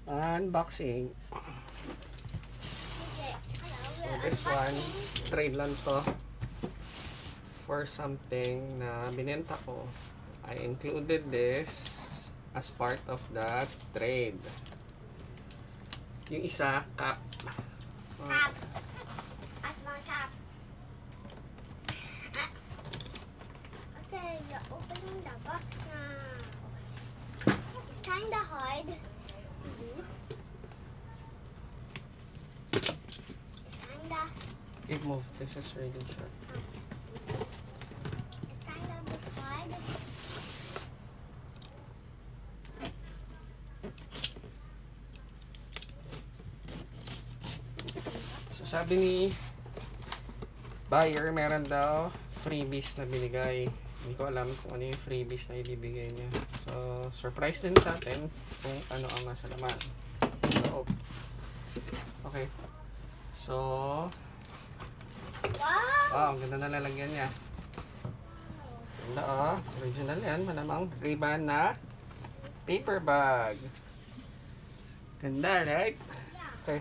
Unboxing. So this one, trade lang to for something na binenta ko. I included this as part of the trade. Yung isa, cap. Cap. A small cap. Okay, you're opening the box now. It's kinda hard. It's kinda. It moved. This is really short. It's kinda a bit hard. So sabi ni buyer, meron daw freebies na binigay. Hindi ko alam kung ano yung freebies na ibibigay niya. So, surprise din sa atin kung ano ang nasa laman. So, okay. So, Wow! ang ganda na lalagyan niya. Ganda oh. Original yan. Malamang ribbon na paper bag. Ganda, right? Okay.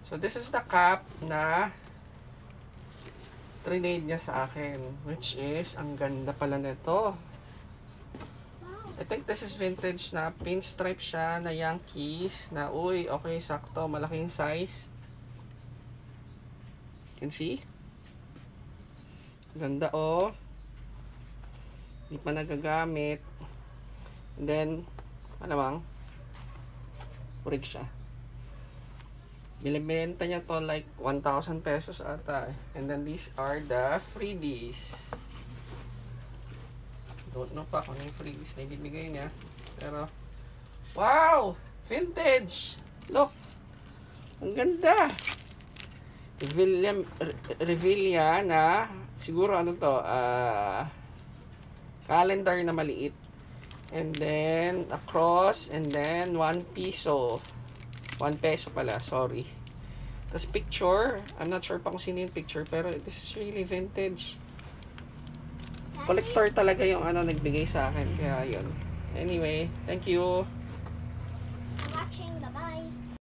So, this is the cap na trinade niya sa akin, which is, ang ganda pala nito. I think this is vintage na pinstripe siya na Yankees na, uy, okay, sakto, malaking size. You can see? Ganda oh. Hindi pa nagagamit. And then, malamang, purig siya. Binibenta niya to like 1,000 pesos ata. And then these are the freebies. Don't know pa kung ano yung freebies na ibibigay niya. Pero, wow! Vintage! Look! Ang ganda! Revilla na, siguro ano to, calendar na maliit. And then, a cross, and then 1 piso. 1 peso pala, sorry. Tapos picture, I'm not sure pa kung sino yung picture, pero this is really vintage. Collector talaga yung ano nagbigay sa akin, kaya yun. Anyway, thank you.